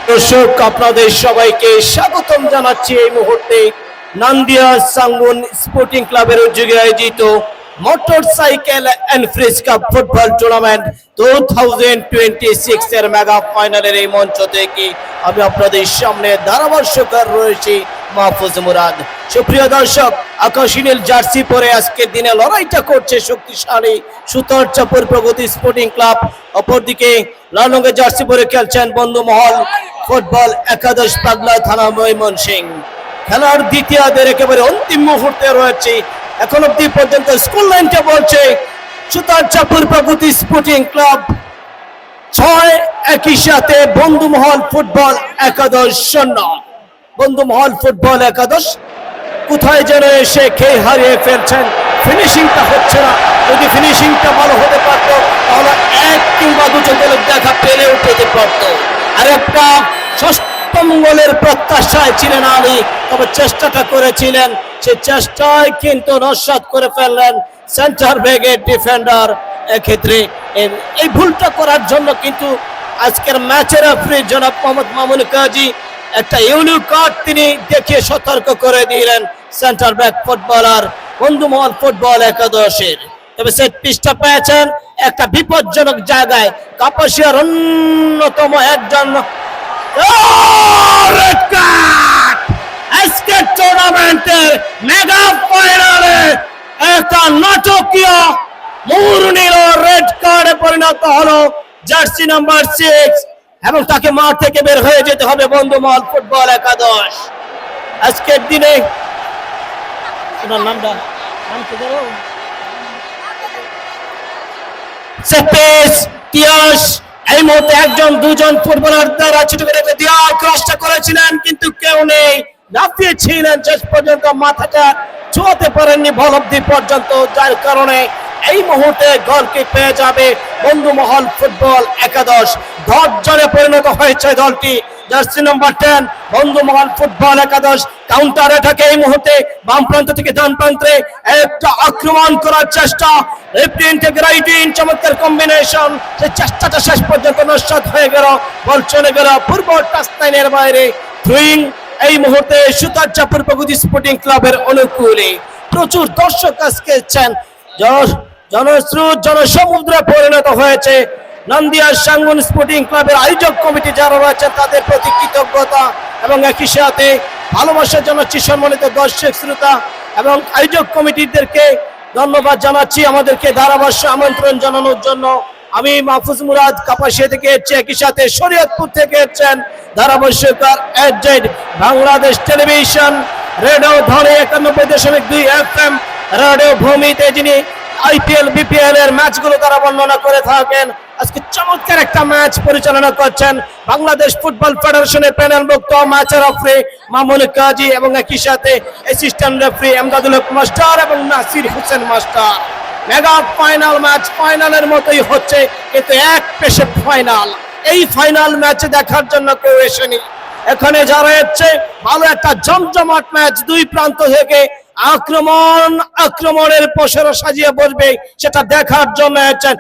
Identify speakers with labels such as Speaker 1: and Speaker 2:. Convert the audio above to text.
Speaker 1: দর্শক, আপনাদের সবাইকে স্বাগতম জানাচ্ছি এই মুহূর্তে নান্দিয়া সাঙ্গুন স্পোর্টিং ক্লাবের উদ্যোগে আয়োজিত motorcycle and fridge cup football tournament 2026 এর মেগা ফাইনালের এই মঞ্চ থেকে আমি আপনাদের সামনে ধারাভাষ্যকার রয়েছি মাহফুজ মুরাদ। সুপ্রিয় দর্শক, আকাশী নীল জার্সি পরে আজকের দিনে লড়াইটা করছে শক্তিশালী সুতারচাপুর প্রগতি স্পোর্টিং ক্লাব। অপরদিকে লাল রঙের জার্সি পরে খেলছেন বন্ধুমহল ফুটবল একাদশ পাগলা থানা ময়মনসিংহ। খেলার দ্বিতীয়ার্ধের একেবারে অন্তিম মুহূর্তে রয়েছে। এখন অব্দি পর্যন্ত স্কুল লাইনটা বলছে সুতারচাপুর প্রগতি স্পোর্টিং ক্লাব 6, একই সাথে বন্ধুমহল ফুটবল একাদশ 0। বন্ধুমহল ফুটবল একাদশ কোথায় যেন এসে খেয়ে হারিয়ে ফেলছেন। ফিনিশিংটা হচ্ছে না। যদি ফিনিশিংটা ভালো হতে পারতো তাহলে 1 কিংবা 2 গোলের দেখা পেলেও পেতে পারতো। আর একটা ষষ্ঠম গোলের প্রত্যাশায় ছিলেন আলী, তবে চেষ্টাটা করেছিলেন, সে চেষ্টায় কিন্তু নস্যাৎ করে ফেললেন সেন্টার ব্যাগের ডিফেন্ডার। এক্ষেত্রে এই ভুলটা করার জন্য কিন্তু আজকের ম্যাচের রেফারি জনাব মোহাম্মদ মামুন কাজী একটা ইয়েলো কার্ড তিনি দেখিয়ে সতর্ক করে দিলেন সেন্টার ব্যাক ফুটবলার বন্ধুমহল ফুটবল একাদশের। তবে সেট পিচটা পেয়েছেন একটা বিপজ্জনক জায়গায়, কাপাসিয়ার অন্যতম একজন রেড কার্ড। আজকের টুর্নামেন্টের মেগা ফাইনালে একটা নাটকীয় মোড় নিল, রেড কার্ডে পরিণত হলো জার্সি নাম্বার 6 এবং তাকে মাঠ থেকে বের হয়ে যেতে হবে বন্ধুমহল ফুটবল একাদশ। আজকের দিনে নামটা এই মুহূর্তে 1-2 ফুটবলার দ্বারা ছুটে বেরোতে দেওয়ার ক্রসটা করেছিলেন, কিন্তু কেউ নেই, লাফিয়েছিলেন, শেষ পর্যন্ত মাথাটা ছোঁয়াতে পারেননি বল অবধি পর্যন্ত, যার কারণে এই মুহূর্তে গোলকে পেয়ে যাবে বন্ধুমহল ফুটবল একাদশ। ধৈর্যে পরিণত হয়েছে দলটি। জার্সি নাম্বার 10 বন্ধুমহল ফুটবল একাদশ কাউন্টার অ্যাটাকে এই মুহূর্তে বাম প্রান্ত থেকে ডান প্রান্তে একটা আক্রমণ করার চেষ্টা, লেফট ইন থেকে রাইট ইন, চমৎকার কম্বিনেশন। সেই চেষ্টাটা শেষ পর্যন্ত নস্যাৎ হয়ে গেল, বল চলে গেল পূর্ব টাচ লাইনের বাইরে। থ্রোইং এই মুহূর্তে সুতারচাপুর প্রগতি স্পোর্টিং ক্লাবের অনুকূলে। প্রচুর দর্শক আজকে এসেছেন, জনস্রোত জনসমুদ্রে পরিণত হয়েছে। নান্দিয়া সাঙ্গুন স্পোর্টিং ক্লাবের আয়োজক কমিটি যারা রয়েছেন তাদের প্রতি কৃতজ্ঞতা এবং একই সাথে ভালোবাসার জানাচ্ছি সম্মানিত দর্শক শ্রোতা এবং আয়োজক কমিটিদেরকে ধন্যবাদ জানাচ্ছি আমাদেরকে ধারাভাষ্য আমন্ত্রণ জানানোর জন্য। আমি মাহফুজ মুরাদ কাপাসিয়া থেকে এসেছি, একই সাথে শরীয়তপুর থেকে এসেছেন ধারাভাষ্যকার এজেড বাংলাদেশ টেলিভিশন রেডিও ধরে 91.2 FM রেডিও ভূমিতে যিনি IPL BPL এর ম্যাচগুলো তারা বর্ণনা করে থাকেন। আজকে চমৎকার একটা ম্যাচ পরিচালনা করছেন বাংলাদেশ ফুটবল ফেডারেশনের প্যানেলভুক্ত ম্যাচের রেফারি মামুন কাজী এবং একই সাথে অ্যাসিস্ট্যান্ট রেফারি এমদাদুল হক মাস্টার এবং Nasir Hossain master. Mega final match ফাইনালের মতোই হচ্ছে, কিন্তু এক পেশে ফাইনাল। এই ফাইনাল ম্যাচ দেখার জন্য কেউ এসেনি। এখানে যারা এসেছে ভালো একটা জমজমাট ম্যাচ, দুই প্রান্ত থেকে আক্রমণের পসরা সাজিয়ে বসবে সেটা দেখার জন্য এসেছেন।